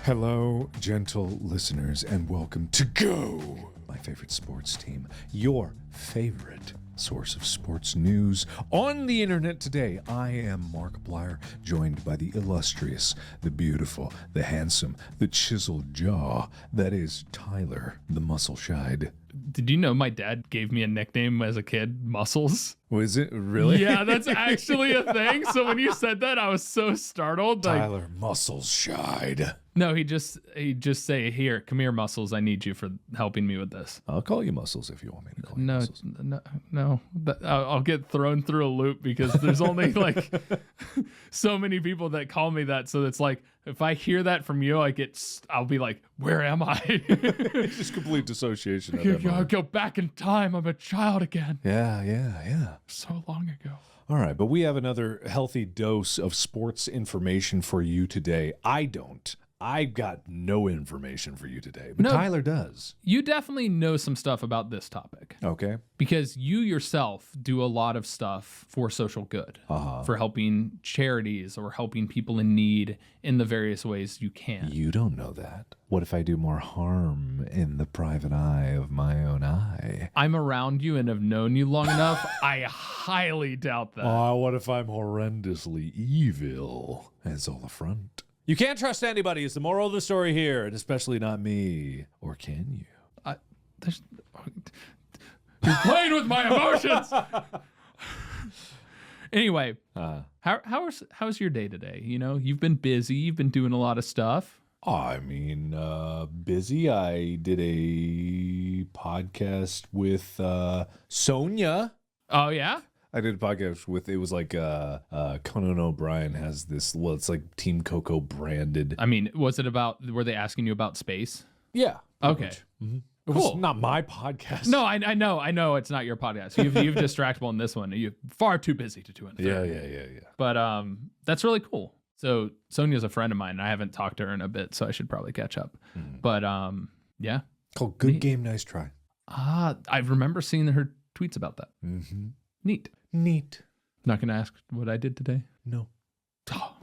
Hello, gentle listeners, and welcome to Go, my favorite sports team, your favorite source of sports news on the internet today. I am Markiplier, joined by the illustrious, the beautiful, the handsome, the chiseled jaw, that is Tyler, the muscle shide. Did you know my dad gave me a nickname as a kid, Muscles? Was it really? Yeah, that's actually a thing. So when you said that, I was so startled. Tyler Muscles Shide. No, he'd just say, "Here, come here, Muscles. I need you for helping me with this." I'll call you Muscles if you want me to call you Muscles. No. I'll get thrown through a loop because there's only like so many people that call me that. So it's like if I hear that from you, I'll be like, "Where am I?" It's just complete dissociation. I'll go back in time. I'm a child again. Yeah. So long ago. All right, but we have another healthy dose of sports information for you today. I've got no information for you today, but No. Tyler does. You definitely know some stuff about this topic. Okay. Because you yourself do a lot of stuff for social good, for helping charities or helping people in need in the various ways you can. You don't know that. What if I do more harm in the private eye of my own eye? I'm around you and have known you long enough. I highly doubt that. What if I'm horrendously evil? And it's all a front. You can't trust anybody is the moral of the story here, and especially not me. Or can you? You're playing with my emotions. Anyway, how's your day today? You know, you've been busy. You've been doing a lot of stuff. I mean, busy. I did a podcast with Sonia. Oh, yeah? I did a podcast with, it was like Conan O'Brien has this, well, it's like Team Coco branded. I mean, were they asking you about space? Yeah. Okay. Mm-hmm. It Cool. was not my podcast. No, I know it's not your podcast. You've distractible in this one. You're far too busy to do it. Yeah. But that's really cool. So Sonia's a friend of mine, and I haven't talked to her in a bit, so I should probably catch up. But yeah. Called Good Game, Nice Try. I remember seeing her tweets about that. Mm-hmm. Neat. Not gonna ask what I did today. No. Oh.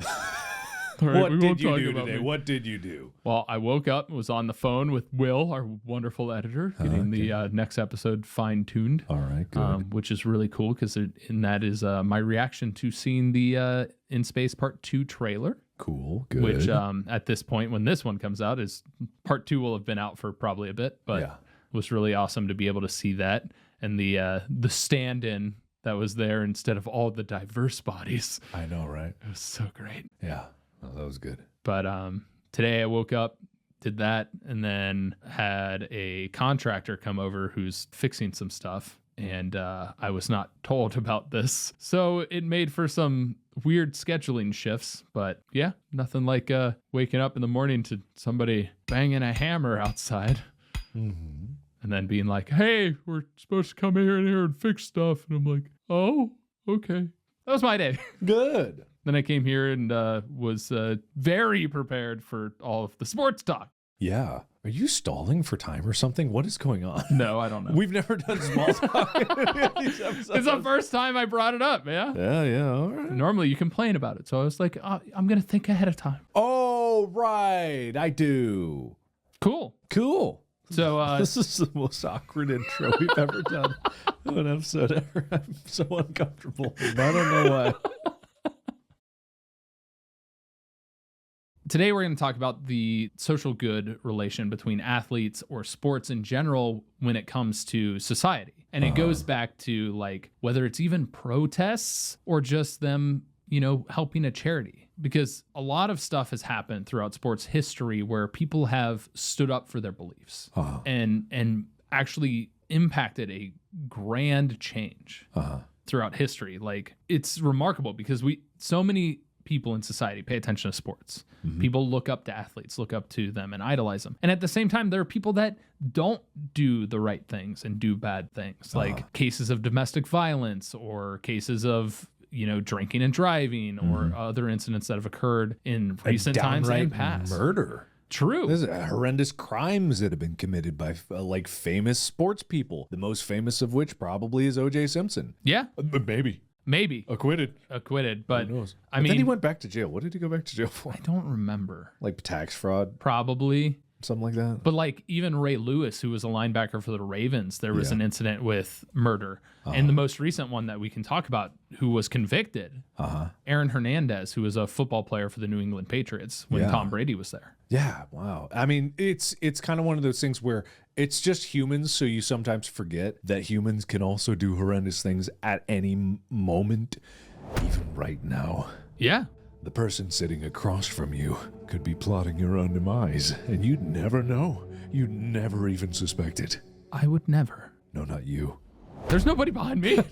All right, What did you do today? What did you do? Well, I woke up, was on the phone with Will, our wonderful editor, getting the next episode fine-tuned. All right, good. Which is really cool because that is my reaction to seeing the In Space Part 2 trailer. Cool, good. Which at this point, when this one comes out, is Part 2 will have been out for probably a bit, but it was really awesome to be able to see that and the stand-in that was there instead of all the diverse bodies. I know, right? It was so great. Yeah, that was good. But today I woke up, did that, and then had a contractor come over who's fixing some stuff. And I was not told about this. So it made for some weird scheduling shifts. But yeah, nothing like waking up in the morning to somebody banging a hammer outside. Mm-hmm. And then being like, "Hey, we're supposed to come here and fix stuff." And I'm like, "Oh, okay." That was my day. Good. Then I came here and was very prepared for all of the sports talk. Yeah. Are you stalling for time or something? What is going on? No, I don't know. We've never done small talk in these episodes. It's the first time I brought it up, man. Yeah, all right. Normally you complain about it. So I was like, I'm going to think ahead of time. Oh, right. I do. Cool. So this is the most awkward intro we've ever done of an episode ever. I'm so uncomfortable. I don't know why. Today we're going to talk about the social good relation between athletes or sports in general when it comes to society. And it goes back to like whether it's even protests or just them, helping a charity. Because a lot of stuff has happened throughout sports history where people have stood up for their beliefs and actually impacted a grand change throughout history. Like it's remarkable because so many people in society pay attention to sports. Mm-hmm. People look up to athletes, look up to them and idolize them. And at the same time, there are people that don't do the right things and do bad things, like cases of domestic violence or cases of drinking and driving or other incidents that have occurred in recent times and past. Murder. True. There's horrendous crimes that have been committed by famous sports people. The most famous of which probably is O.J. Simpson. Yeah. Maybe. Maybe Acquitted. But Who knows? I But mean, then he went back to jail. What did he go back to jail for? I don't remember. Like tax fraud, Probably. something like that. But like even Ray Lewis, who was a linebacker for the Ravens, there was Yeah. an incident with murder. And the most recent one that we can talk about who was convicted, Aaron Hernandez, who was a football player for the New England Patriots when Yeah. Tom Brady was there. Yeah, wow. I mean, it's kind of one of those things where it's just humans, so you sometimes forget that humans can also do horrendous things at any moment, even right now. Yeah. The person sitting across from you could be plotting your own demise, and you'd never know. You'd never even suspect it. I would never. No, not you. There's nobody behind me. Me!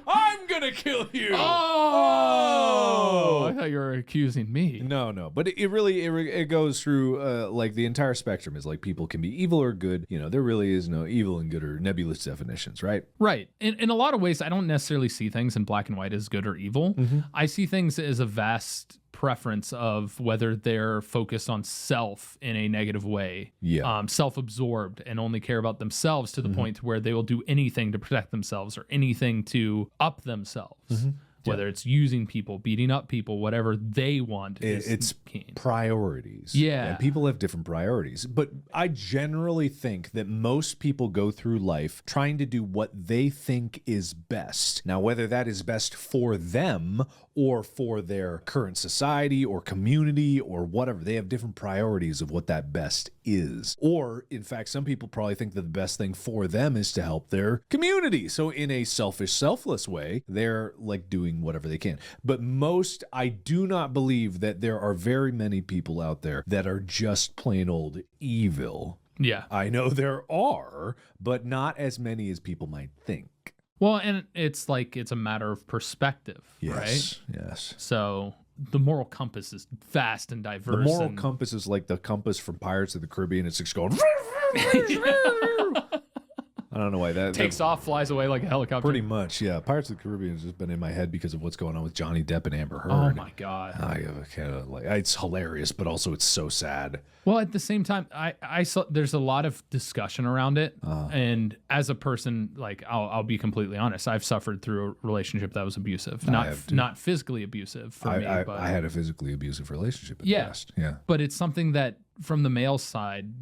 I'm gonna kill you! Oh! I thought you were accusing me. No, but it really it goes through like the entire spectrum. Is like people can be evil or good. You know, there really is no evil and good or nebulous definitions, right? Right. In a lot of ways, I don't necessarily see things in black and white as good or evil. I see things as a vast preference of whether they're focused on self in a negative way, self-absorbed and only care about themselves to the point where they will do anything to protect themselves or anything to up themselves. Whether it's using people, beating up people, whatever they want. It's keen. priorities. Yeah. And people have different priorities. But I generally think that most people go through life trying to do what they think is best. Now, whether that is best for them or for their current society or community or whatever, they have different priorities of what that best is. Or, in fact, some people probably think that the best thing for them is to help their community. So in a selfish, selfless way, they're like doing whatever they can. But I do not believe that there are very many people out there that are just plain old evil. Yeah. I know there are, but not as many as people might think. Well, and it's like it's a matter of perspective, right? Yes. So the moral compass is vast and diverse. The moral compass is like the compass from Pirates of the Caribbean. It's just going. I don't know why that takes off, flies away like a helicopter. Pretty much, yeah. Pirates of the Caribbean has just been in my head because of what's going on with Johnny Depp and Amber Heard. Oh my god! I kind of like it's hilarious, but also it's so sad. Well, at the same time, I saw there's a lot of discussion around it, and as a person, like I'll be completely honest, I've suffered through a relationship that was abusive, not physically abusive for me. But I had a physically abusive relationship in the past. Yeah, but it's something that from the male side,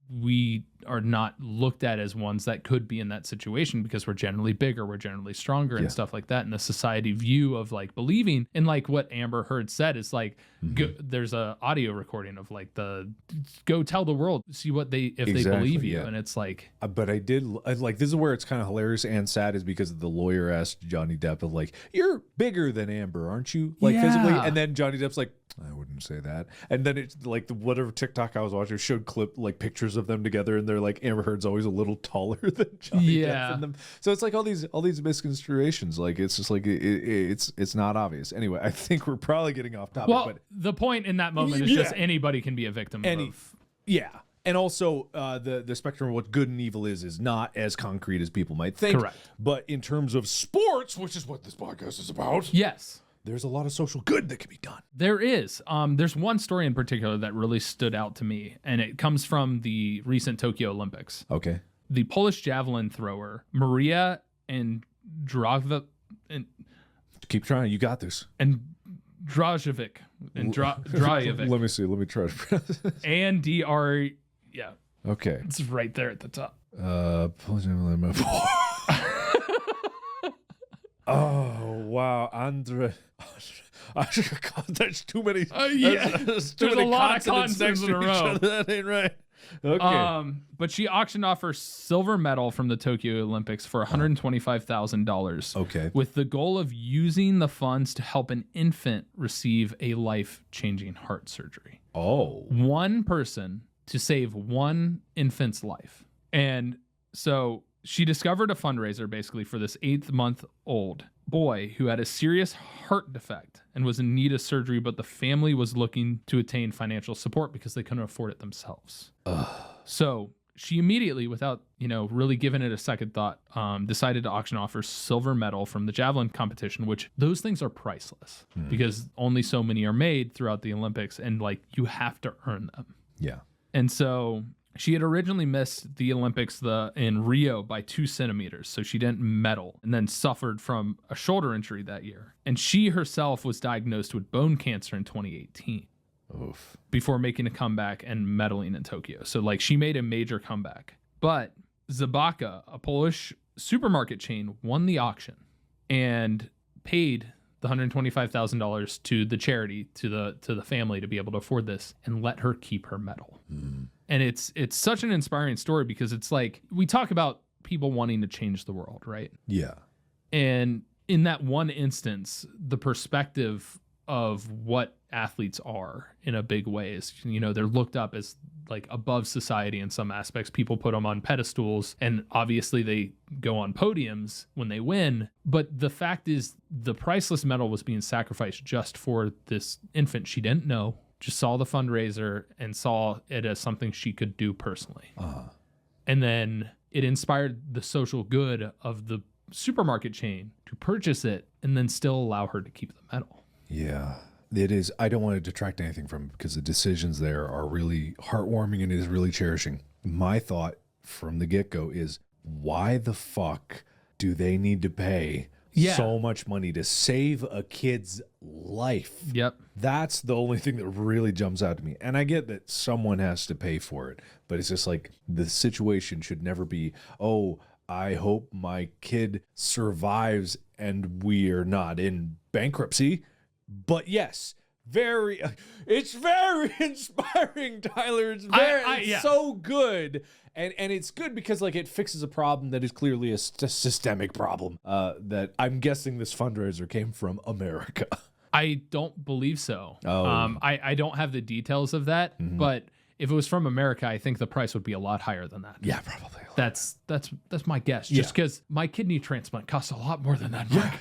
we are not looked at as ones that could be in that situation because we're generally bigger, we're generally stronger and stuff like that. And the society view of like believing in like what Amber Heard said is like, there's a audio recording of like go tell the world, see what they believe you. And it's like, but I did like, this is where it's kind of hilarious and sad is because the lawyer asked Johnny Depp of like, you're bigger than Amber, aren't you? Like physically. And then Johnny Depp's like, I wouldn't say that. And then it's like whatever TikTok I was watching showed like pictures of them together, and they're like Amber Heard's always a little taller than Johnny Depp in them. So it's like all these misconstruations. Like it's just like it's not obvious. Anyway, I think we're probably getting off topic. Well, but the point in that moment is just anybody can be a victim of. Yeah. And also, the spectrum of what good and evil is not as concrete as people might think. Correct. But in terms of sports, which is what this podcast is about, yes, there's a lot of social good that can be done. There is. There's one story in particular that really stood out to me, and it comes from the recent Tokyo Olympics. Okay. The Polish javelin thrower, Maria Androjevic, Keep trying. You got this. And Drajovic. Drajovic. Let me see. Let me try to pronounce this. ANDR. Yeah. Okay. It's right there at the top. Polish javelin. Oh, wow. God, that's too many. There's a lot of consonants in a row. That ain't right. Okay. But she auctioned off her silver medal from the Tokyo Olympics for $125,000. Okay. With the goal of using the funds to help an infant receive a life-changing heart surgery. Oh. One person to save one infant's life. And so she discovered a fundraiser basically for this 8-month-old boy who had a serious heart defect and was in need of surgery, but the family was looking to attain financial support because they couldn't afford it themselves. So she immediately, without really giving it a second thought, decided to auction off her silver medal from the javelin competition, which those things are priceless because only so many are made throughout the Olympics, and like you have to earn them. Yeah. And so She had originally missed the Olympics in Rio by 2 centimeters, so she didn't medal, and then suffered from a shoulder injury that year. And she herself was diagnosed with bone cancer in 2018. Oof. Before making a comeback and medaling in Tokyo. So like she made a major comeback. But Zabaka, a Polish supermarket chain, won the auction and paid the $125,000 to the charity, to the family, to be able to afford this, and let her keep her medal. And it's such an inspiring story, because it's like, we talk about people wanting to change the world, right? Yeah. And in that one instance, the perspective of what athletes are in a big way is, you know, they're looked up as like above society in some aspects. People put them on pedestals, and obviously they go on podiums when they win. But the fact is, the priceless medal was being sacrificed just for this infant she didn't know, just saw the fundraiser and saw it as something she could do personally. And then it inspired the social good of the supermarket chain to purchase it and then still allow her to keep the medal. Yeah, it is. I don't want to detract anything from it, because the decisions there are really heartwarming and it is really cherishing. My thought from the get-go is, why the fuck do they need to pay so much money to save a kid's life? Yep. That's the only thing that really jumps out to me. And I get that someone has to pay for it, but it's just like, the situation should never be, oh, I hope my kid survives and we are not in bankruptcy. But yes, it's very inspiring, Tyler. It's it's so good. And it's good because like it fixes a problem that is clearly a systemic problem that I'm guessing this fundraiser came from America. I don't believe so. Oh. I don't have the details of that, but if it was from America, I think the price would be a lot higher than that. Yeah, probably. That's my guess. Just because my kidney transplant costs a lot more than that, Mark.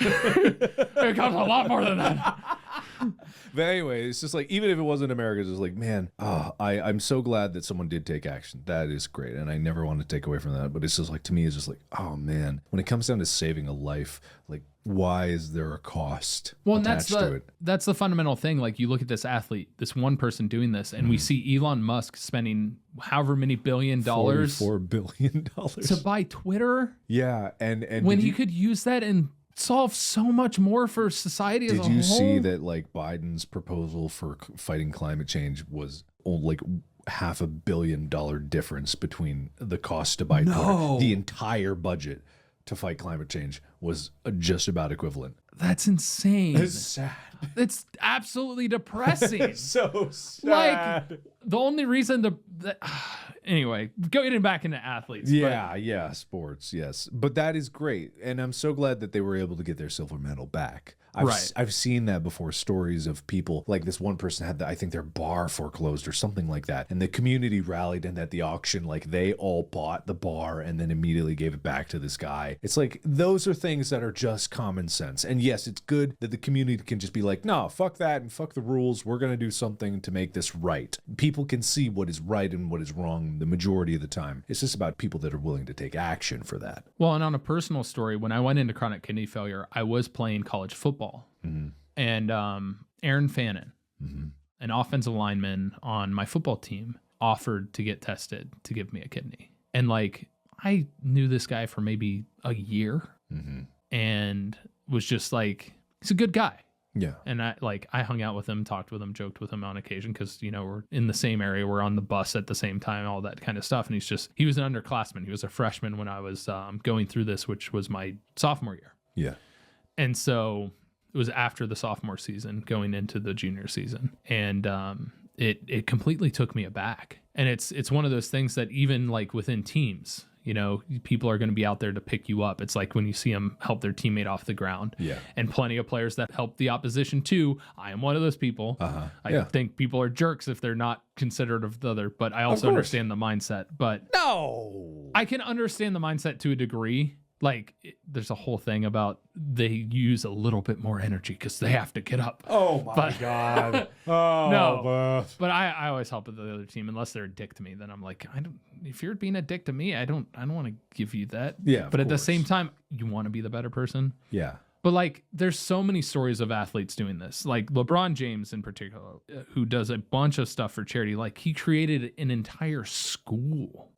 It costs a lot more than that. But anyway, it's just like, even if it wasn't America, it's just like, man, I'm so glad that someone did take action. That is great. And I never want to take away from that. But it's just like, to me, it's just like, oh man, when it comes down to saving a life, like, why is there a cost attached to it? That's the fundamental thing. Like, you look at this athlete, this one person doing this, and we see Elon Musk spending however many $1 billion, $44 billion to buy Twitter. Yeah, and when he could use that and solve so much more for society as a whole. Did you see that like Biden's proposal for fighting climate change was like $500 million difference between the cost to buy Twitter? The entire budget to fight climate change was just about equivalent. That's insane. It's sad. It's absolutely depressing. It's so sad. Like, the only reason anyway, getting back into athletes. Yeah, sports, yes. But that is great. And I'm so glad that they were able to get their silver medal back. I've seen that before, stories of people, like this one person had, I think their bar foreclosed or something like that. And the community rallied, and at the auction, like they all bought the bar and then immediately gave it back to this guy. It's like, those are things that are just common sense. And yes, it's good that the community can just be like, no, fuck that and fuck the rules. We're going to do something to make this right. People can see what is right and what is wrong the majority of the time. It's just about people that are willing to take action for that. Well, and on a personal story, when I went into chronic kidney failure, I was playing college football. And Aaron Fannin, an offensive lineman on my football team, offered to get tested to give me a kidney. And like, I knew this guy for maybe a year and was just like, he's a good guy. Yeah. And I hung out with him, talked with him, joked with him on occasion, because, you know, we're in the same area, we're on the bus at the same time, all that kind of stuff. And he was an underclassman. He was a freshman when I was going through this, which was my sophomore year. Yeah. And so it was after the sophomore season going into the junior season. And it completely took me aback. And it's one of those things that even like within teams, you know, people are going to be out there to pick you up. It's like when you see them help their teammate off the ground. Yeah. And plenty of players that help the opposition too. I am one of those people. I think people are jerks if they're not considerate of the other, but I also understand the mindset. But no, I can understand the mindset to a degree. Like, there's a whole thing about they use a little bit more energy because they have to get up. Oh my God. Oh no. But I always help with the other team unless they're a dick to me. Then I'm like, if you're being a dick to me, I don't want to give you that. Yeah. But at the same time, you want to be the better person. Yeah. But like, there's so many stories of athletes doing this. Like LeBron James in particular, who does a bunch of stuff for charity. Like he created an entire school,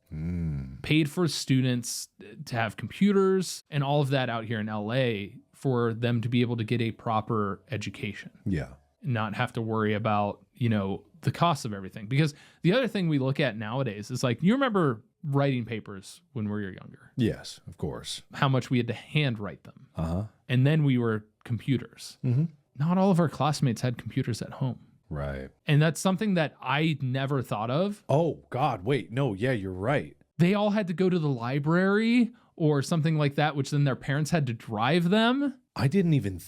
paid for students to have computers and all of that out here in LA for them to be able to get a proper education. Yeah. Not have to worry about, the cost of everything. Because the other thing we look at nowadays is like, you remember writing papers when we were younger. Yes, of course. How much we had to handwrite them. Uh-huh. And then we were computers. Mm-hmm. Not all of our classmates had computers at home. Right. And that's something that I never thought of. Oh, God, wait. No, yeah, you're right. They all had to go to the library or something like that, which then their parents had to drive them. I didn't even,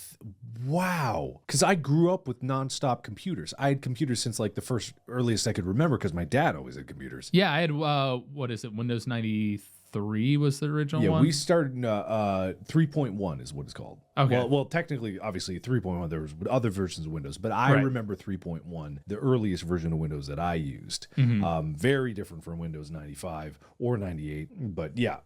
wow. Because I grew up with nonstop computers. I had computers since like the earliest I could remember because my dad always had computers. Yeah, I had, Windows 93 was the original one? Yeah, we started 3.1 is what it's called. Okay. Well, technically, obviously 3.1, there was other versions of Windows, but I remember 3.1, the earliest version of Windows that I used. Mm-hmm. Very different from Windows 95 or 98, but yeah,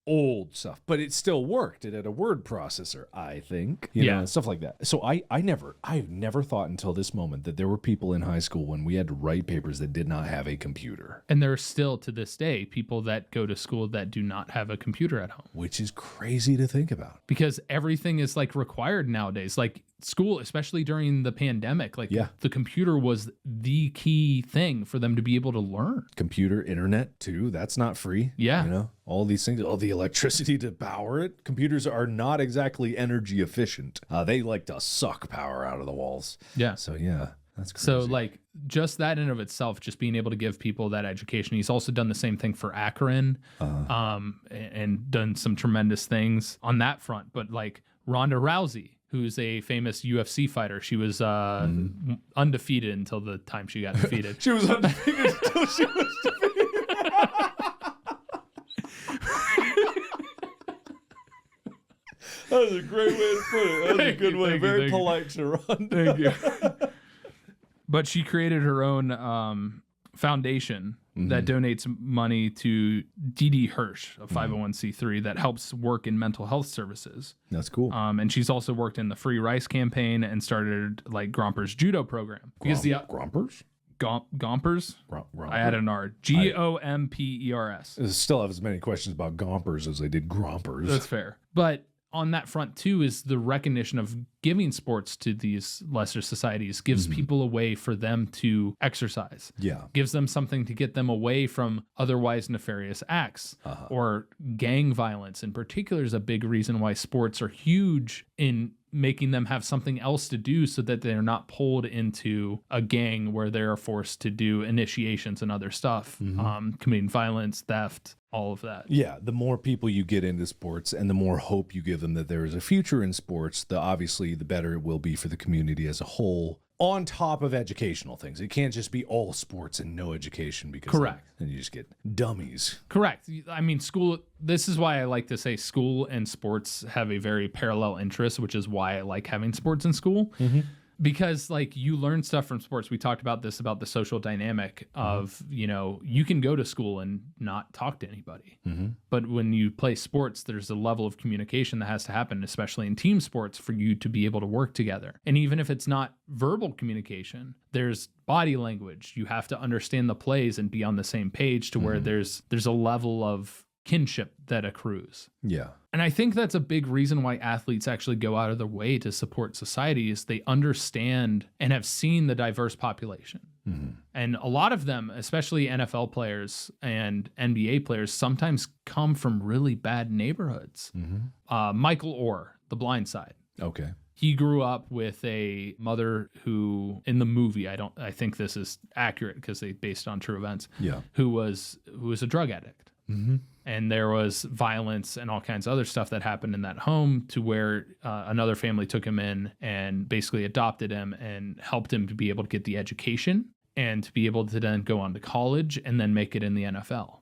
old stuff, but it still worked. It had a word processor, I think, you know, stuff like that. So I've never thought until this moment that there were people in high school when we had to write papers that did not have a computer. And there are still to this day people that go to school that do not have a computer at home. Which is crazy to think about. Because everything is like required nowadays. Like school, especially during the pandemic, like the computer was the key thing for them to be able to learn. Computer, internet too, that's not free. Yeah. You know, all these things, all the electricity to power it. Computers are not exactly energy efficient. They like to suck power out of the walls. Yeah. So yeah, that's crazy. So like just that in of itself, just being able to give people that education. He's also done the same thing for Akron, and done some tremendous things on that front. But like Ronda Rousey, who's a famous UFC fighter. She was undefeated until the time she got defeated. She was undefeated until she was defeated. That was a great way to put it. That was a good way. Very polite, Sharon. Thank you. But she created her own foundation that donates money to D.D. Hirsch, a 501c3 that helps work in mental health services. That's cool. And she's also worked in the Free Rice campaign and started like Gromper's judo program. Because Grompers? Gompers? Romper. I added an R. Gompers. I still have as many questions about Gompers as I did Grompers. That's fair. But on that front too is the recognition of giving sports to these lesser societies gives people a way for them to exercise. Yeah. Gives them something to get them away from otherwise nefarious acts or gang violence in particular is a big reason why sports are huge in making them have something else to do so that they're not pulled into a gang where they're forced to do initiations and other stuff, committing violence, theft, all of that. Yeah, the more people you get into sports and the more hope you give them that there is a future in sports, obviously the better it will be for the community as a whole, on top of educational things. It can't just be all sports and no education because then you just get dummies. Correct. I mean, school, this is why I like to say school and sports have a very parallel interest, which is why I like having sports in school. Because like you learn stuff from sports. We talked about this, about the social dynamic of, you can go to school and not talk to anybody. But when you play sports, there's a level of communication that has to happen, especially in team sports, for you to be able to work together. And even if it's not verbal communication, there's body language. You have to understand the plays and be on the same page to where there's a level of kinship that accrues. Yeah. And I think that's a big reason why athletes actually go out of their way to support society is they understand and have seen the diverse population. And a lot of them, especially NFL players and NBA players, sometimes come from really bad neighborhoods. Michael Orr, The Blind Side. Okay. He grew up with a mother who, in the movie, I think this is accurate because they based on true events. Yeah. Who was a drug addict. And there was violence and all kinds of other stuff that happened in that home to where another family took him in and basically adopted him and helped him to be able to get the education and to be able to then go on to college and then make it in the NFL.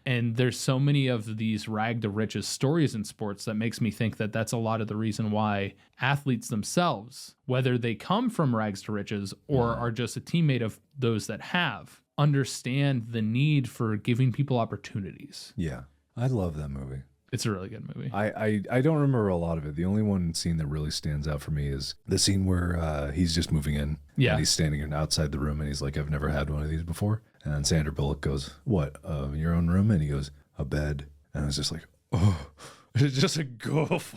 And there's so many of these rag to riches stories in sports that makes me think that that's a lot of the reason why athletes themselves, whether they come from rags to riches or are just a teammate of those that have, understand the need for giving people opportunities. Yeah. I love that movie. It's a really good movie. I don't remember a lot of it. The only one scene that really stands out for me is the scene where he's just moving in. Yeah. And he's standing outside the room and he's like, I've never had one of these before. And Sandra Bullock goes, what, your own room? And he goes, a bed. And I was just like, oh, it's just a goof.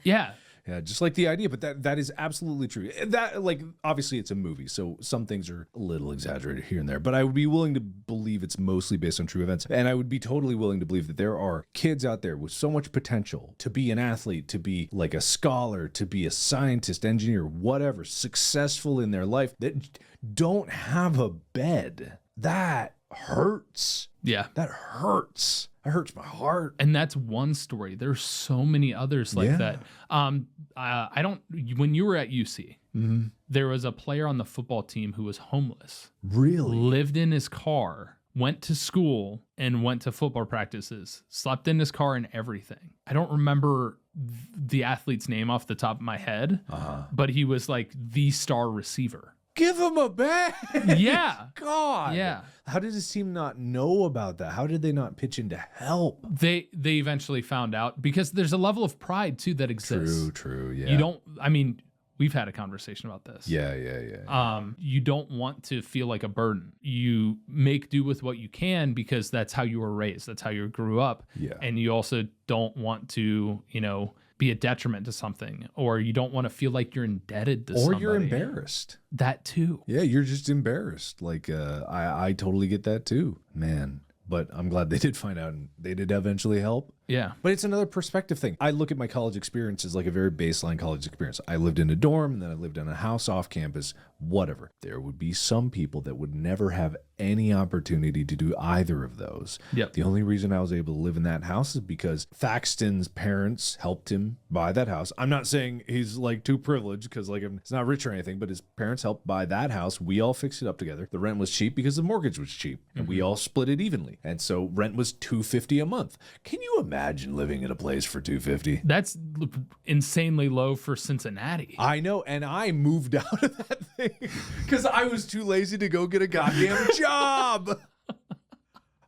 Yeah. Yeah, just like the idea, but that is absolutely true. That, like, obviously it's a movie, so some things are a little exaggerated here and there, but I would be willing to believe it's mostly based on true events. And I would be totally willing to believe that there are kids out there with so much potential to be an athlete, to be like a scholar, to be a scientist, engineer, whatever, successful in their life that don't have a bed. That hurts. Yeah. That hurts. That hurts my heart. And that's one story. There's so many others like that. When you were at UC, there was a player on the football team who was homeless. Really? Lived in his car, went to school and went to football practices, slept in his car and everything. I don't remember the athlete's name off the top of my head, but he was like the star receiver. Give him a bag. Yeah. God. Yeah. How did his team not know about that? How did they not pitch in to help? They eventually found out because there's a level of pride too that exists. True. Yeah. You don't, I mean, we've had a conversation about this. Yeah. You don't want to feel like a burden. You make do with what you can because that's how you were raised. That's how you grew up. Yeah. And you also don't want to, be a detriment to something, or you don't want to feel like you're indebted to somebody. Or you're embarrassed. That too. Yeah, you're just embarrassed. Like, I totally get that too, man. But I'm glad they did find out and they did eventually help. Yeah. But it's another perspective thing. I look at my college experience as like a very baseline college experience. I lived in a dorm, and then I lived in a house off campus, whatever. There would be some people that would never have any opportunity to do either of those. Yep. The only reason I was able to live in that house is because Thaxton's parents helped him buy that house. I'm not saying he's like too privileged because like he's not rich or anything, but his parents helped buy that house. We all fixed it up together. The rent was cheap because the mortgage was cheap, and we all split it evenly. And so rent was $250 a month. Can you imagine living in a place for $250? That's insanely low for Cincinnati. I know, and I moved out of that thing because I was too lazy to go get a goddamn job.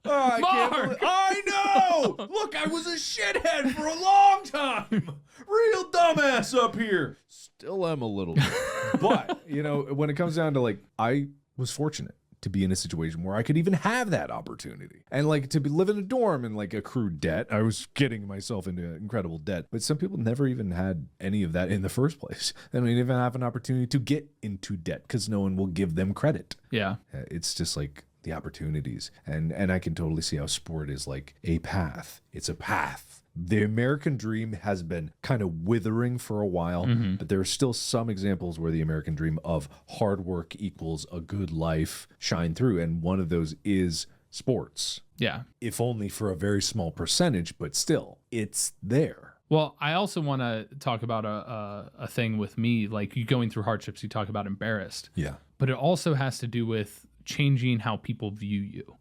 I know! Look, I was a shithead for a long time. Real dumbass up here. Still am a little bit. But, when it comes down to like, I was fortunate to be in a situation where I could even have that opportunity. And like to live in a dorm and like accrue debt. I was getting myself into incredible debt. But some people never even had any of that in the first place. They don't even have an opportunity to get into debt because no one will give them credit. Yeah. It's just like the opportunities. And I can totally see how sport is like a path. It's a path. The American dream has been kind of withering for a while, but there are still some examples where the American dream of hard work equals a good life shine through. And one of those is sports. Yeah. If only for a very small percentage, but still, it's there. Well, I also want to talk about a thing with me, like you going through hardships, you talk about embarrassed. Yeah. But it also has to do with changing how people view you,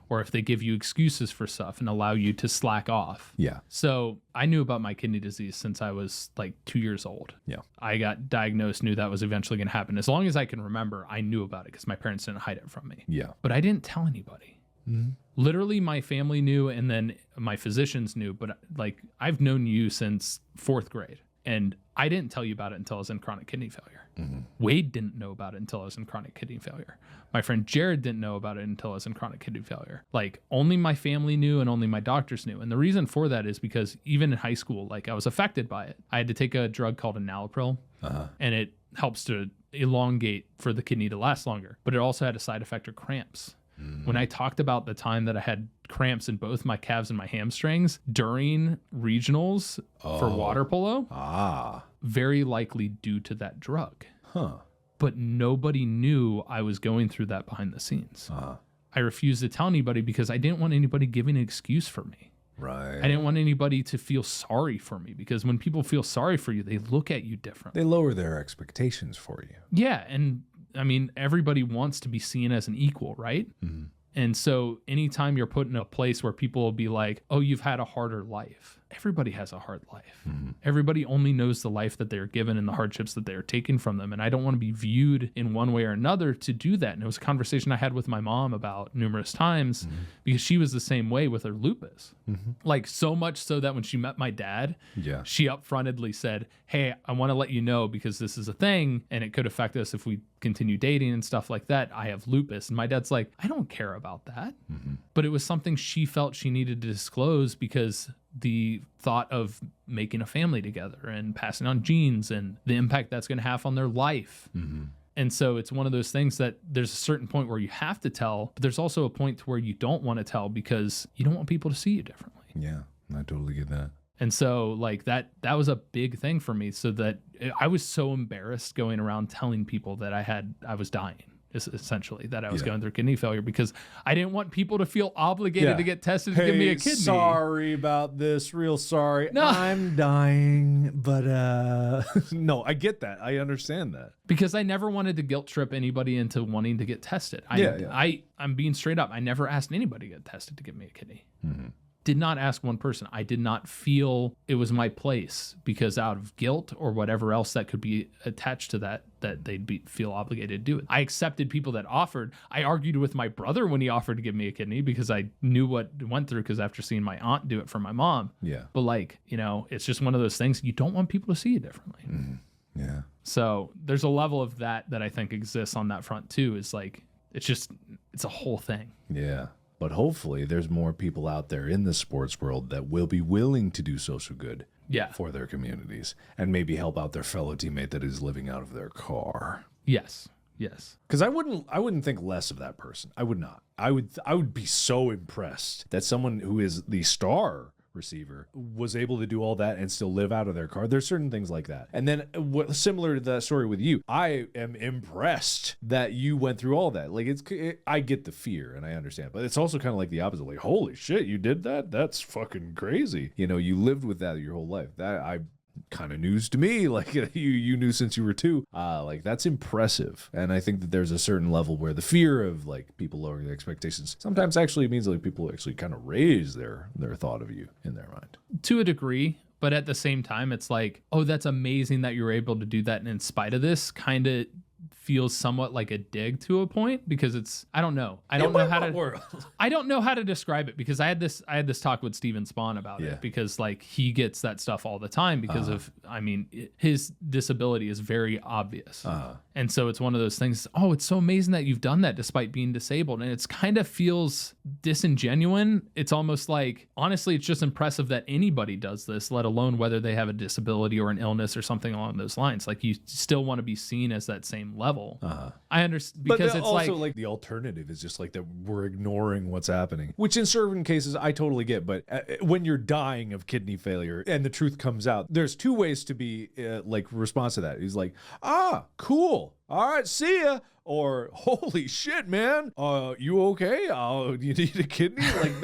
or if they give you excuses for stuff and allow you to slack off. Yeah. So I knew about my kidney disease since I was like 2 years old. Yeah. I got diagnosed, knew that was eventually going to happen. As long as I can remember, I knew about it because my parents didn't hide it from me. Yeah. But I didn't tell anybody. Literally, my family knew, and then my physicians knew. But like, I've known you since 4th grade, and I didn't tell you about it until I was in chronic kidney failure. Wade didn't know about it until I was in chronic kidney failure. My friend Jared didn't know about it until I was in chronic kidney failure. Like, only my family knew and only my doctors knew. And the reason for that is because even in high school, like, I was affected by it. I had to take a drug called enalapril, and it helps to elongate for the kidney to last longer. But it also had a side effect of cramps. When I talked about the time that I had cramps in both my calves and my hamstrings during regionals for water polo, very likely due to that drug. But nobody knew I was going through that behind the scenes. I refused to tell anybody because I didn't want anybody giving an excuse for me. Right. I didn't want anybody to feel sorry for me, because when people feel sorry for you, they look at you different. They lower their expectations for you. Yeah, and I mean, everybody wants to be seen as an equal, right? And And so anytime you're put in a place where people will be like, oh, you've had a harder life. Everybody has a hard life. Everybody only knows the life that they're given and the hardships that they're taken from them. And I don't want to be viewed in one way or another to do that. And it was a conversation I had with my mom about numerous times because she was the same way with her lupus. Like so much so that when she met my dad, she upfrontedly said, hey, I want to let you know because this is a thing and it could affect us if we continue dating and stuff like that. I have lupus. And my dad's like, I don't care about that. But it was something she felt she needed to disclose because the thought of making a family together and passing on genes and the impact that's going to have on their life. And so it's one of those things that there's a certain point where you have to tell, but there's also a point to where you don't want to tell because you don't want people to see you differently. Yeah, I totally get that. And so like that was a big thing for me, so that I was so embarrassed going around telling people that I was dying. Essentially, that I was going through kidney failure because I didn't want people to feel obligated to get tested to give me a kidney. Sorry about this, real sorry. No. I'm dying, but no, I get that. I understand that. Because I never wanted to guilt trip anybody into wanting to get tested. I'm being straight up. I never asked anybody to get tested to give me a kidney. Did not ask one person. I did not feel it was my place because out of guilt or whatever else that could be attached to that they'd feel obligated to do it. I accepted people that offered. I argued with my brother when he offered to give me a kidney because I knew what went through because after seeing my aunt do it for my mom. Yeah. But like, it's just one of those things. You don't want people to see you differently. Yeah. So there's a level of that I think exists on that front too. Is like, it's a whole thing. Yeah. But hopefully there's more people out there in the sports world that will be willing to do social good for their communities and maybe help out their fellow teammate that is living out of their car. Yes. Because I wouldn't think less of that person. I would not. I would be so impressed that someone who is the star receiver was able to do all that and still live out of their car. There's certain things like that. And then similar to that story with you, I am impressed that you went through all that. Like I get the fear and I understand, but it's also kind of like the opposite. Like, holy shit, you did that? That's fucking crazy. You lived with that your whole life. That kind of news to me. Like you knew since you were 2. Like that's impressive. And I think that there's a certain level where the fear of like people lowering their expectations sometimes actually means like people actually kind of raise their thought of you in their mind. To a degree, but at the same time, it's like, oh, that's amazing that you're able to do that. And in spite of this, kind of feels somewhat like a dig to a point because I don't know how to describe it because I had this talk with Steven Spahn about it because like he gets that stuff all the time because of his disability is very obvious. And so it's one of those things, oh, it's so amazing that you've done that despite being disabled. And it's kind of feels disingenuous. It's almost like, honestly, it's just impressive that anybody does this, let alone whether they have a disability or an illness or something along those lines. Like you still want to be seen as that same level. I understand because it's also like the alternative is just like that we're ignoring what's happening, which in certain cases I totally get. But when you're dying of kidney failure and the truth comes out, there's 2 ways to be like response to that. He's like, cool. All right, see ya. Or holy shit, man, you okay? You need a kidney? Like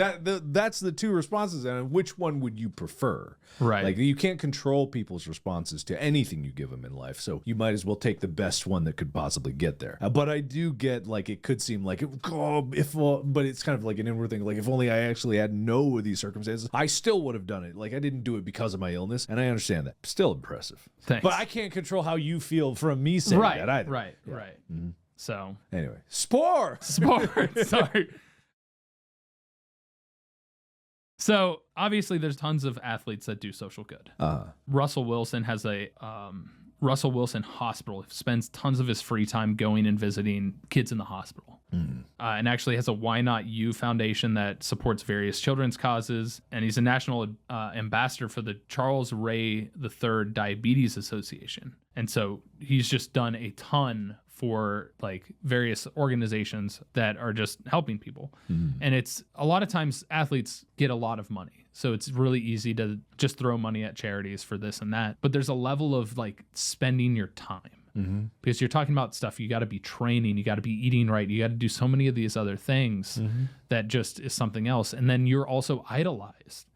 that's the 2 responses. And which one would you prefer? Right. Like you can't control people's responses to anything you give them in life. So you might as well take the best one that could possibly get there. But I do get like it could seem like but it's kind of like an inward thing. Like if only I actually had no of these circumstances, I still would have done it. Like I didn't do it because of my illness. And I understand that. Still impressive. Thanks. But I can't control how you feel from me saying that either. Right. Mm-hmm. So anyway, sports. Sorry. So obviously there's tons of athletes that do social good. Russell Wilson has a Russell Wilson Hospital, spends tons of his free time going and visiting kids in the hospital. And actually has a Why Not You Foundation that supports various children's causes. And he's a national ambassador for the Charles Ray III Diabetes Association. And so he's just done a ton for like various organizations that are just helping people. And it's a lot of times athletes get a lot of money. So it's really easy to just throw money at charities for this and that. But there's a level of like spending your time because you're talking about stuff. You got to be training, you got to be eating right. You got to do so many of these other things that just is something else. And then you're also idolized.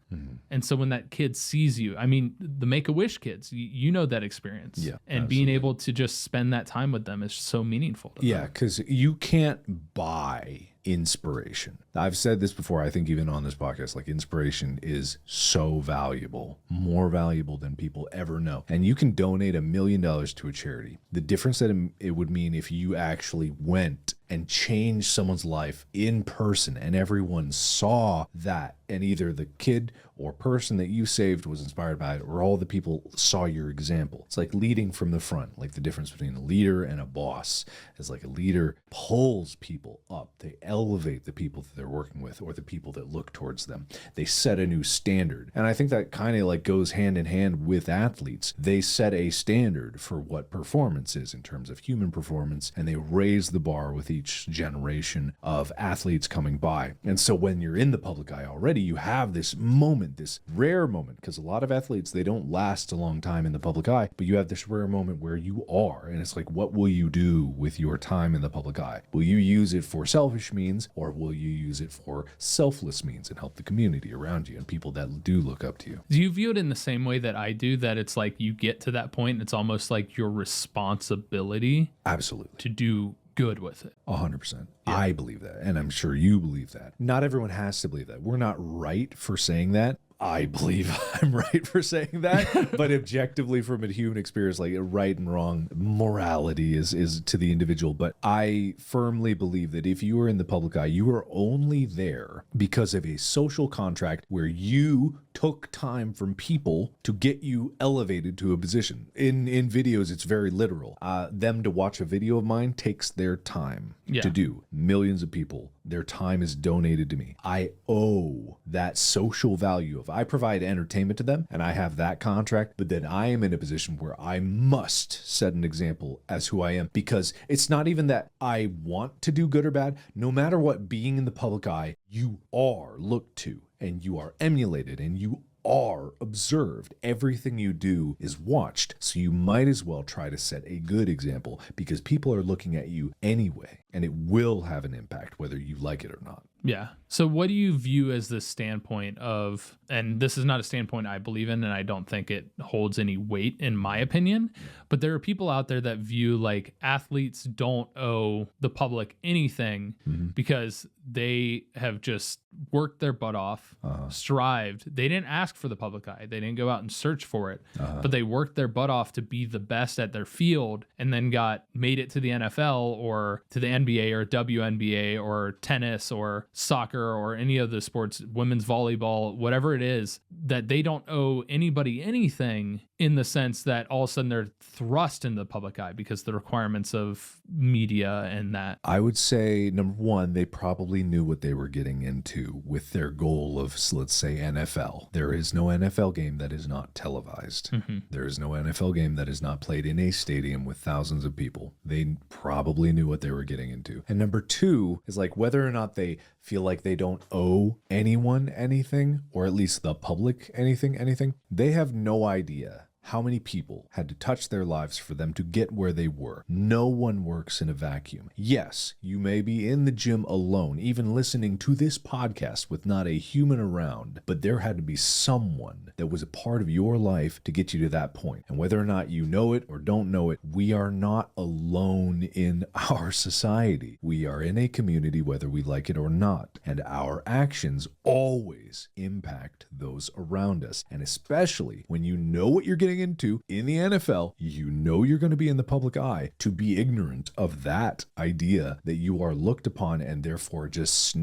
And so when that kid sees you, I mean, the Make-A-Wish kids, you know that experience. Yeah, and absolutely. Being able to just spend that time with them is so meaningful to them. Because you can't buy inspiration. I've said this before, I think even on this podcast, like inspiration is so valuable, more valuable than people ever know. And you can donate $1 million to a charity. The difference that it would mean if you actually went and changed someone's life in person and everyone saw that, and either the kid or person that you saved was inspired by it, or all the people saw your example. It's like leading from the front, like the difference between a leader and a boss is like a leader pulls people up. They elevate the people that they're working with or the people that look towards them. They set a new standard. And I think that kind of like goes hand in hand with athletes. They set a standard for what performance is in terms of human performance, and they raise the bar with each generation of athletes coming by. And so when you're in the public eye already, you have this moment, this rare moment, because a lot of athletes, they don't last a long time in the public eye, but you have this rare moment where you are. And it's like, what will you do with your time in the public eye? Will you use it for selfish means, or will you use it for selfless means and help the community around you and people that do look up to you? Do you view it in the same way that I do, that it's like you get to that point and it's almost like your responsibility Absolutely. to do good with it? 100%. Yeah. I believe that. And I'm sure you believe that. Not everyone has to believe that. We're not right for saying that. I believe I'm right for saying that, but objectively from a human experience, like right and wrong, morality is to the individual. But I firmly believe that if you are in the public eye, you are only there because of a social contract where you took time from people to get you elevated to a position. In videos, it's very literal. Them to watch a video of mine takes their time to do. Millions of people, their time is donated to me. I owe that social value of I provide entertainment to them and I have that contract, but then I am in a position where I must set an example as who I am, because it's not even that I want to do good or bad. No matter what, being in the public eye, you are looked to and you are emulated and you are observed. Everything you do is watched. So you might as well try to set a good example, because people are looking at you anyway, and it will have an impact whether you like it or not. Yeah. So what do you view as the standpoint of, and this is not a standpoint I believe in, and I don't think it holds any weight in my opinion, but there are people out there that view like athletes don't owe the public anything because they have just worked their butt off, strived. They didn't ask for the public eye. They didn't go out and search for it, but they worked their butt off to be the best at their field, and then made it to the NFL or to the NBA or WNBA or tennis or soccer or any of the sports, women's volleyball, whatever it is, that they don't owe anybody anything, in the sense that all of a sudden they're thrust into the public eye because the requirements of media and that. I would say, number one, they probably knew what they were getting into with their goal of, let's say, NFL. There is no NFL game that is not televised. There is no NFL game that is not played in a stadium with thousands of people. They probably knew what they were getting into. And number two is like whether or not they feel like they don't owe anyone anything, or at least the public anything, they have no idea how many people had to touch their lives for them to get where they were. No one works in a vacuum. Yes, you may be in the gym alone, even listening to this podcast with not a human around, but there had to be someone that was a part of your life to get you to that point. And whether or not you know it or don't know it, we are not alone in our society. We are in a community whether we like it or not, and our actions always impact those around us. And especially when you know what you're getting into in the NFL, you know you're going to be in the public eye. To be ignorant of that idea that you are looked upon and therefore just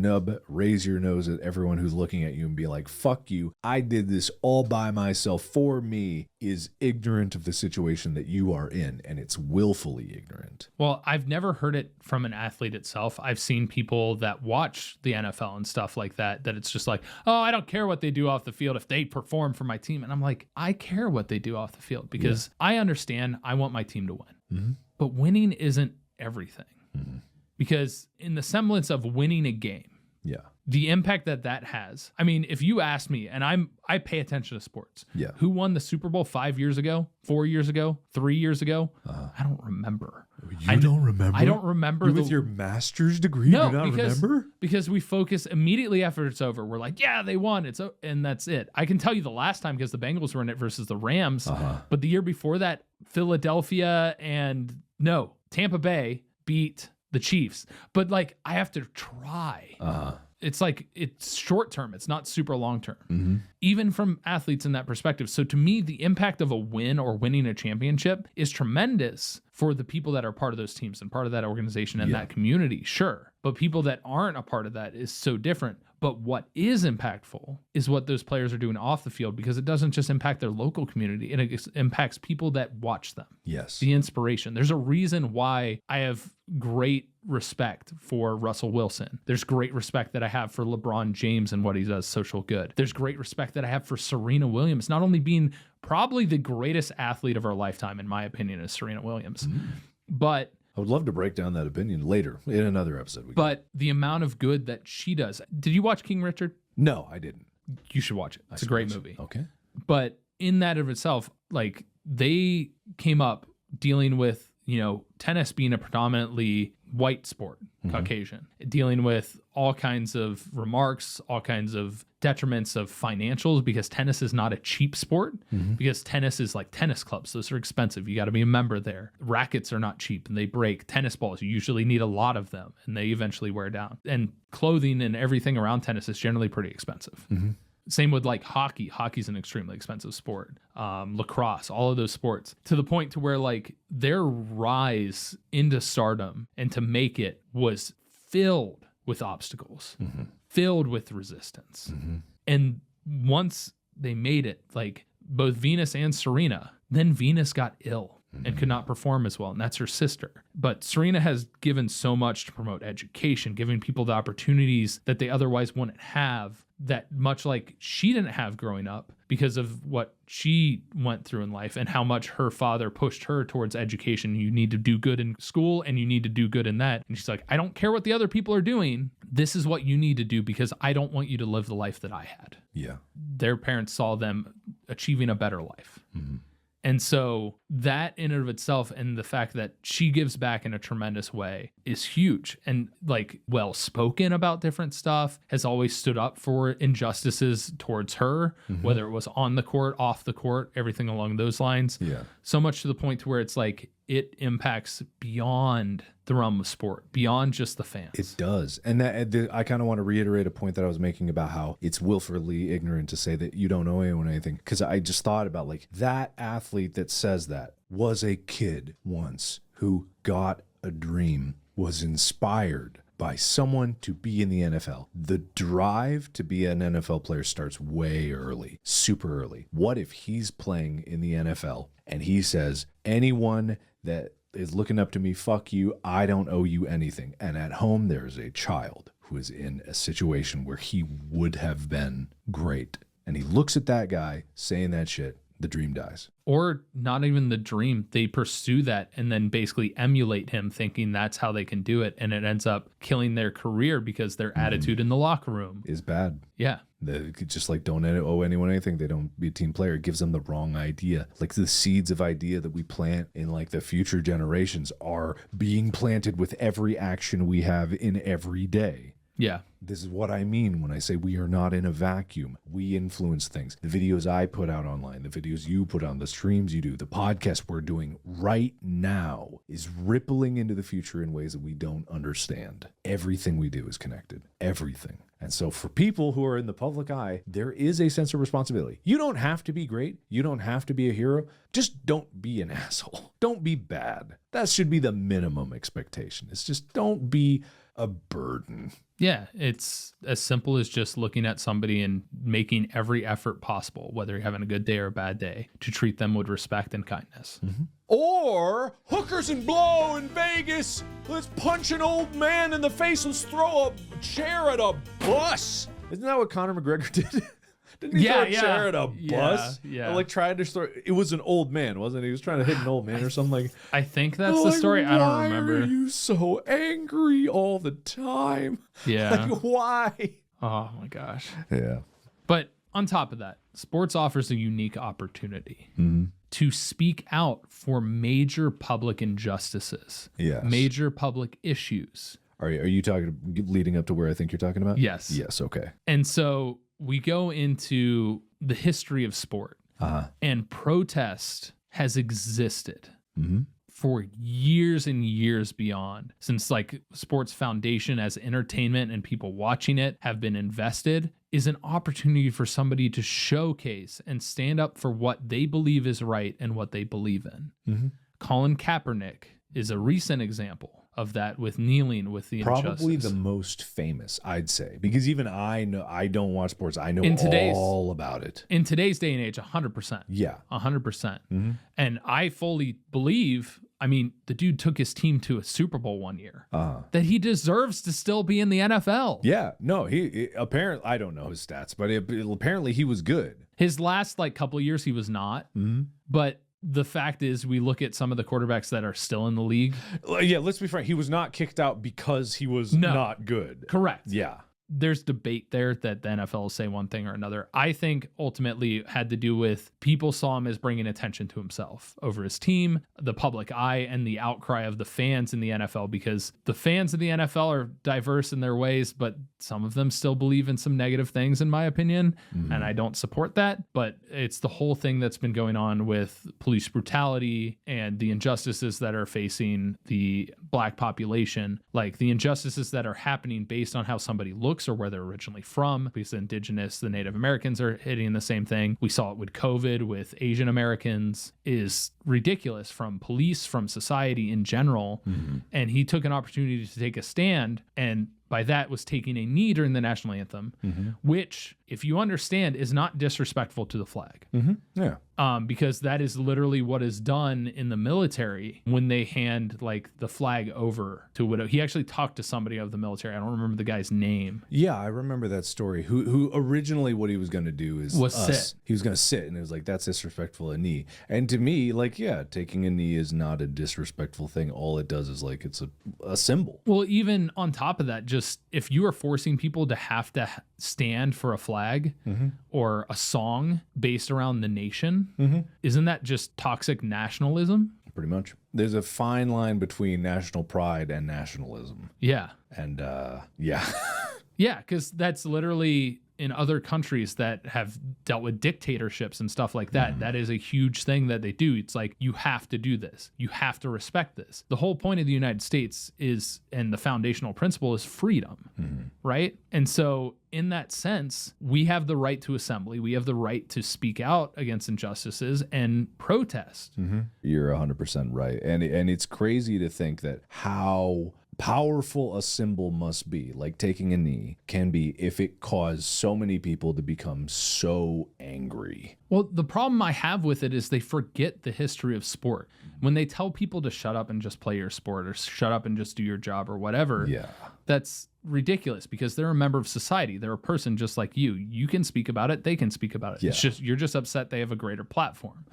raise your nose at everyone who's looking at you and be like, fuck you, I did this all by myself for me, is ignorant of the situation that you are in, and it's willfully ignorant. Well, I've never heard it from an athlete itself. I've seen people that watch the NFL and stuff like that it's just like, oh, I don't care what they do off the field if they perform for my team. And I'm like, I care what they do off the field, because I understand I want my team to win. But winning isn't everything. Because in the semblance of winning a game, the impact that has. I mean, if you ask me, and I pay attention to sports. Who won the Super Bowl 5 years ago, 4 years ago, 3 years ago? I don't remember. You don't remember? I don't remember. With your master's degree, you do not remember? Because we focus immediately after it's over. We're like, yeah, they won. And that's it. I can tell you the last time, because the Bengals were in it versus the Rams. But the year before that, Tampa Bay beat the Chiefs. But like, I have to try. It's like, it's short term. It's not super long term, even from athletes in that perspective. So to me, the impact of a win or winning a championship is tremendous for the people that are part of those teams and part of that organization and that community. Sure. But people that aren't a part of that is so different. But what is impactful is what those players are doing off the field, because it doesn't just impact their local community. It impacts people that watch them. Yes. The inspiration. There's a reason why I have great respect for Russell Wilson. There's great respect that I have for LeBron James and what he does social good. There's great respect that I have for Serena Williams, not only being probably the greatest athlete of our lifetime, in my opinion, is Serena Williams, but I would love to break down that opinion later in another episode. But the amount of good that she does. Did you watch King Richard? No, I didn't. You should watch it. It's a great movie. Okay. But in that of itself, like, they came up dealing with, you know, tennis being a predominantly white sport, Caucasian, dealing with all kinds of remarks, all kinds of detriments of financials, because tennis is not a cheap sport, because tennis is like tennis clubs. Those are expensive. You got to be a member there. Rackets are not cheap and they break. Tennis balls, you usually need a lot of them and they eventually wear down. And clothing and everything around tennis is generally pretty expensive. Same with like hockey. Hockey's an extremely expensive sport. Lacrosse, all of those sports, to the point to where like their rise into stardom and to make it was filled with obstacles, filled with resistance. And once they made it, like both Venus and Serena, then Venus got ill and could not perform as well. And that's her sister. But Serena has given so much to promote education, giving people the opportunities that they otherwise wouldn't have, that much like she didn't have growing up because of what she went through in life and how much her father pushed her towards education. You need to do good in school and you need to do good in that. And she's like, I don't care what the other people are doing. This is what you need to do because I don't want you to live the life that I had. Yeah. Their parents saw them achieving a better life. And so that in and of itself, and the fact that she gives back in a tremendous way, is huge. And like well-spoken about different stuff, has always stood up for injustices towards her, whether it was on the court, off the court, everything along those lines. Yeah. So much to the point to where it's like it impacts beyond the realm of sport, beyond just the fans. It does. And that, I kind of want to reiterate a point that I was making about how it's willfully ignorant to say that you don't know anyone anything. Because I just thought about like that athlete that says that was a kid once who got a dream, was inspired by someone to be in the NFL. The drive to be an NFL player starts way early, super early. What if he's playing in the NFL and he says, anyone that is looking up to me, fuck you, I don't owe you anything. And at home, there's a child who is in a situation where he would have been great. And he looks at that guy saying that shit, the dream dies. Or not even the dream. They pursue that and then basically emulate him, thinking that's how they can do it. And it ends up killing their career because their attitude in the locker room is bad. Yeah. They just like don't owe anyone anything. They don't be a team player. It gives them the wrong idea. Like the seeds of idea that we plant in like the future generations are being planted with every action we have in every day. Yeah. This is what I mean when I say we are not in a vacuum. We influence things. The videos I put out online, the videos you put on, the streams you do, the podcast we're doing right now is rippling into the future in ways that we don't understand. Everything we do is connected. Everything. And so for people who are in the public eye, there is a sense of responsibility. You don't have to be great. You don't have to be a hero. Just don't be an asshole. Don't be bad. That should be the minimum expectation. It's just don't be a burden. Yeah, it's as simple as just looking at somebody and making every effort possible, whether you're having a good day or a bad day, to treat them with respect and kindness. Or hookers and blow in Vegas. Let's punch an old man in the face. Let's throw a chair at a bus. Isn't that what Conor McGregor did? Didn't he throw a chair at a bus? Yeah. Like tried to throw. It was an old man, wasn't it? He was trying to hit an old man or something like. I think that's the story. I don't remember. Why are you so angry all the time? Yeah. Like why? Oh my gosh. Yeah. But on top of that, sports offers a unique opportunity to speak out for major public injustices, major public issues. Are you talking leading up to where I think you're talking about? Yes. Yes. Okay. And so we go into the history of sport, and protest has existed for years and years beyond, since like sports foundation as entertainment and people watching it have been invested, is an opportunity for somebody to showcase and stand up for what they believe is right and what they believe in. Mm-hmm. Colin Kaepernick is a recent example of that, with kneeling with the probably injustice. the most famous, I'd say, because even I know, I don't watch sports. I know all about it. In today's day and age, 100%. Yeah. 100%. Mm-hmm. And I fully believe, I mean, the dude took his team to a Super Bowl one year, that he deserves to still be in the NFL. Yeah. No, he apparently, I don't know his stats, but apparently he was good. His last like couple of years, he was not. Mm-hmm. But the fact is, we look at some of the quarterbacks that are still in the league. Yeah, let's be frank. He was not kicked out because he was not good. Correct. Yeah. There's debate there that the NFL will say one thing or another. I think ultimately it had to do with people saw him as bringing attention to himself over his team, the public eye, and the outcry of the fans in the NFL, because the fans of the NFL are diverse in their ways, but some of them still believe in some negative things, in my opinion, and I don't support that. But it's the whole thing that's been going on with police brutality and the injustices that are facing the black population, like the injustices that are happening based on how somebody looks or where they're originally from, because the indigenous, the Native Americans are hitting the same thing. We saw it with COVID, with Asian Americans, is ridiculous from police, from society in general. Mm-hmm. And he took an opportunity to take a stand, and by that was taking a knee during the national anthem, which, if you understand, is not disrespectful to the flag. Mm-hmm. Yeah. Because that is literally what is done in the military when they hand like the flag over to a widow. He actually talked to somebody of the military. I don't remember the guy's name. Yeah, I remember that story. Who originally what he was going to do was sit. He was going to sit, and it was like, that's disrespectful, a knee. And to me, like, yeah, taking a knee is not a disrespectful thing. All it does is like, it's a symbol. Well, even on top of that, just if you are forcing people to have to stand for a flag or a song based around the nation, isn't that just toxic nationalism? Pretty much. There's a fine line between national pride and nationalism. Yeah. And yeah. Yeah, because that's literally in other countries that have dealt with dictatorships and stuff like that. That is a huge thing that they do. It's like, you have to do this. You have to respect this. The whole point of the United States is, and the foundational principle is freedom, right? And so in that sense, we have the right to assembly. We have the right to speak out against injustices and protest. You're 100% right. And it's crazy to think that how powerful a symbol must be, like taking a knee, can be if it caused so many people to become so angry. Well, the problem I have with it is they forget the history of sport. When they tell people to shut up and just play your sport, or shut up and just do your job, or whatever, that's ridiculous, because they're a member of society. They're a person just like you. You can speak about it. They can speak about it. It's just, you're just upset they have a greater platform.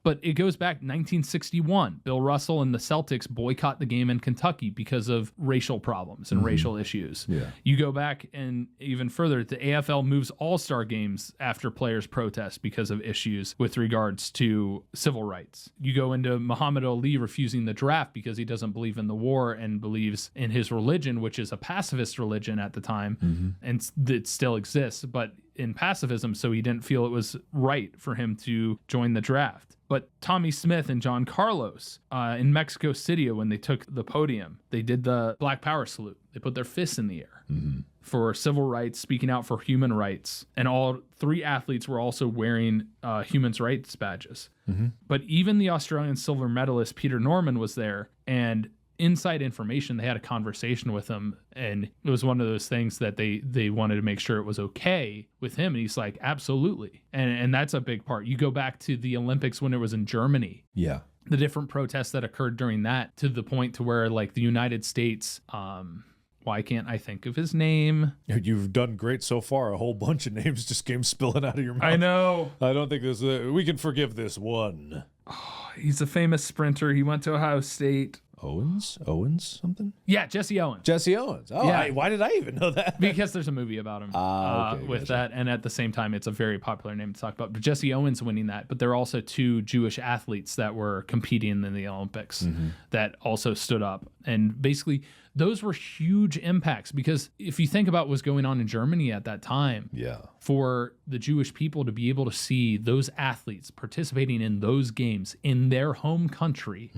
But it goes back 1961. Bill Russell and the Celtics boycott the game in Kentucky because of racial problems and racial issues. Yeah. You go back and even further, the AFL moves all-star games after players protest because of issues with regards to civil rights. You go into Muhammad Ali refusing the draft because he doesn't believe in the war and believes in his religion, which is a pacifist religion at the time, and it still exists, but in pacifism, so he didn't feel it was right for him to join the draft. But Tommy Smith and John Carlos in Mexico City, when they took the podium, they did the Black Power salute. They put their fists in the air for civil rights, speaking out for human rights. And all three athletes were also wearing human rights badges. But even the Australian silver medalist, Peter Norman, was there. And inside information, they had a conversation with him, and it was one of those things that they wanted to make sure it was okay with him, and he's like, absolutely. And that's a big part. You go back to the Olympics when it was in Germany, the different protests that occurred during that, to the point to where, like, the United States, why can't I think of his name? You've done great so far. A whole bunch of names just came spilling out of your mouth. I know. I don't think we can forgive this one. He's a famous sprinter. He went to Ohio State. Owens something? Yeah, Jesse Owens. Oh, yeah. Why did I even know that? Because there's a movie about him with that, and at the same time, it's a very popular name to talk about. But Jesse Owens winning that, but there are also two Jewish athletes that were competing in the Olympics that also stood up. And basically, those were huge impacts, because if you think about what was going on in Germany at that time, for the Jewish people to be able to see those athletes participating in those games in their home country,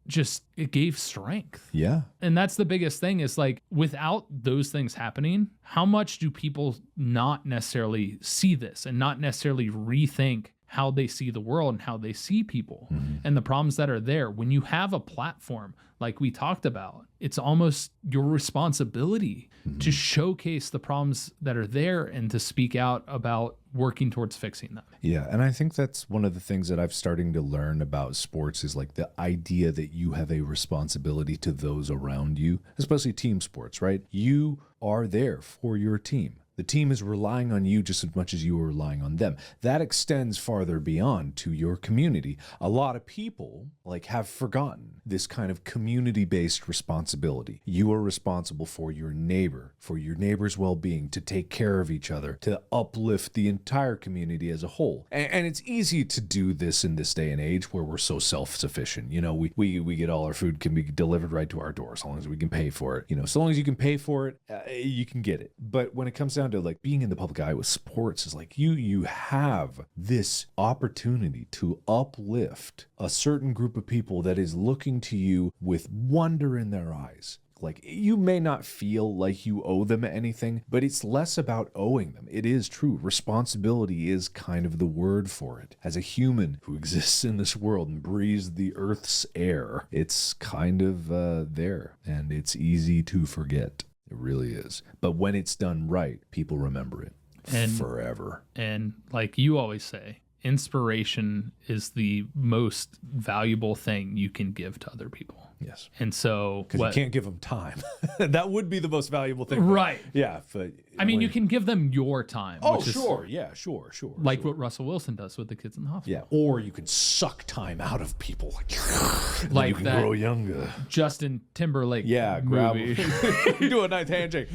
it gave strength. Yeah. And that's the biggest thing is like, without those things happening, how much do people not necessarily see this and not necessarily rethink how they see the world and how they see people and the problems that are there? When you have a platform like we talked about, it's almost your responsibility to showcase the problems that are there and to speak out about working towards fixing them. Yeah, and I think that's one of the things that I've starting to learn about sports is like the idea that you have a responsibility to those around you, especially team sports, right? You are there for your team. The team is relying on you just as much as you are relying on them. That extends farther beyond to your community. A lot of people have forgotten this kind of community-based responsibility. You are responsible for your neighbor, for your neighbor's well-being, to take care of each other, to uplift the entire community as a whole. And it's easy to do this in this day and age where we're so self-sufficient. You know, we get all our food can be delivered right to our door as long as we can pay for it. You know, so long as you can pay for it, you can get it. But when it comes down to being in the public eye with sports, is you have this opportunity to uplift a certain group of people that is looking to you with wonder in their eyes. You may not feel like you owe them anything, but it's less about owing them. It is true. Responsibility is kind of the word for it. As a human who exists in this world and breathes the earth's air, it's kind of there, and it's easy to forget. It really is. But when it's done right, people remember it forever. And like you always say, inspiration is the most valuable thing you can give to other people. Yes. And so... Because you can't give them time. That would be the most valuable thing. Right. Yeah. But I mean, you can give them your time. Oh, sure. Yeah, sure. Like what Russell Wilson does with the kids in the hospital. Yeah. Or you can suck time out of people. Like you can that grow younger. Justin Timberlake movie. Do a nice handshake.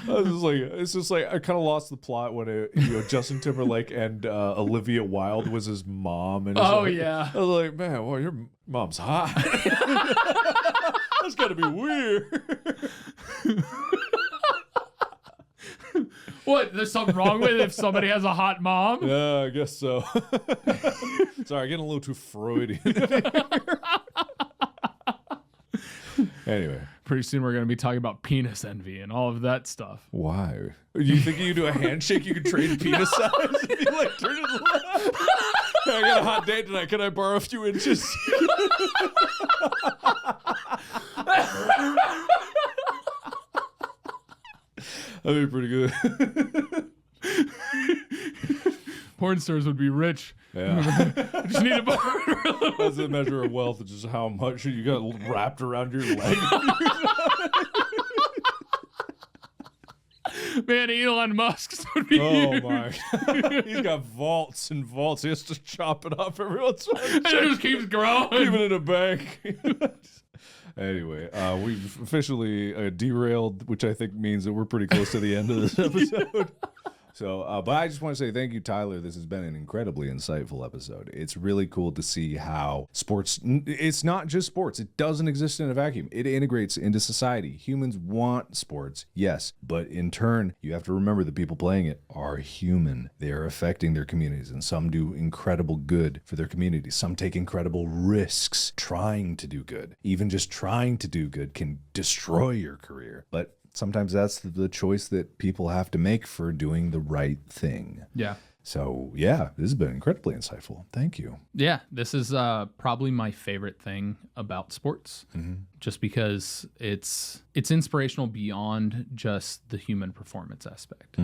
It's just like I kind of lost the plot when Justin Timberlake and Olivia Wilde was his mom. And yeah. I was like, man, well, your mom's hot. That's got to be weird. What? There's something wrong with it if somebody has a hot mom? Yeah, I guess so. Sorry, getting a little too Freudian. Anyway. Pretty soon we're going to be talking about penis envy and all of that stuff. Why? You think you do a handshake, you can trade penis size? If you turn it left. I got a hot date tonight. Can I borrow a few inches? That'd be pretty good. Porn stars would be rich. Yeah. Just need a borrow. That's a measure of wealth, it's just how much you got wrapped around your leg. Man, Elon Musk's would be huge. My God. He's got vaults and vaults. He has to chop it off every once in a while. And it just keeps growing. Leave it in a bank. Anyway, we've officially derailed, which I think means that we're pretty close to the end of this episode. So, but I just want to say thank you, Tyler. This has been an incredibly insightful episode. It's really cool to see how sports, it's not just sports. It doesn't exist in a vacuum. It integrates into society. Humans want sports, yes, but in turn, you have to remember the people playing it are human. They are affecting their communities, and some do incredible good for their communities. Some take incredible risks trying to do good. Even just trying to do good can destroy your career. But sometimes that's the choice that people have to make for doing the right thing. Yeah. So, yeah, this has been incredibly insightful. Thank you. Yeah, this is probably my favorite thing about sports, just because it's inspirational beyond just the human performance aspect.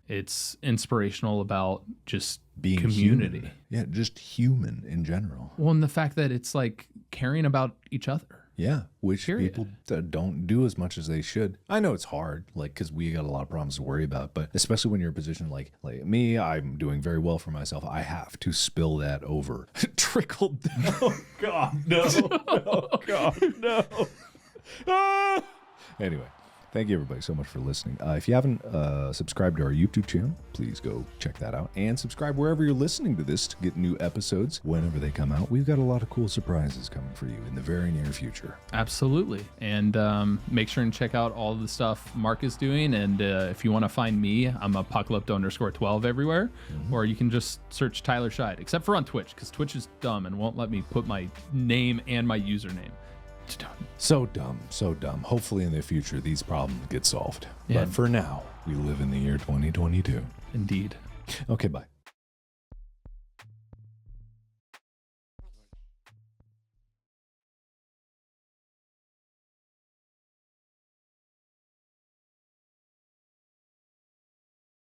It's inspirational about just being community. Human. Yeah, just human in general. Well, and the fact that it's like caring about each other. Yeah, which people don't do as much as they should. I know it's hard, because we got a lot of problems to worry about, but especially when you're in a position like me, I'm doing very well for myself. I have to spill that over. Trickle down. Oh, God, no. Oh, God, no. Ah! Anyway. Thank you, everybody, so much for listening. If you haven't subscribed to our YouTube channel, please go check that out. And subscribe wherever you're listening to this to get new episodes whenever they come out. We've got a lot of cool surprises coming for you in the very near future. Absolutely. And make sure and check out all the stuff Mark is doing. And if you want to find me, I'm apocalypto_12 everywhere. Or you can just search Tyler Scheid, except for on Twitch, because Twitch is dumb and won't let me put my name and my username. So dumb, so dumb. Hopefully in the future, these problems get solved. Yeah. But for now, we live in the year 2022. Indeed. Okay, bye.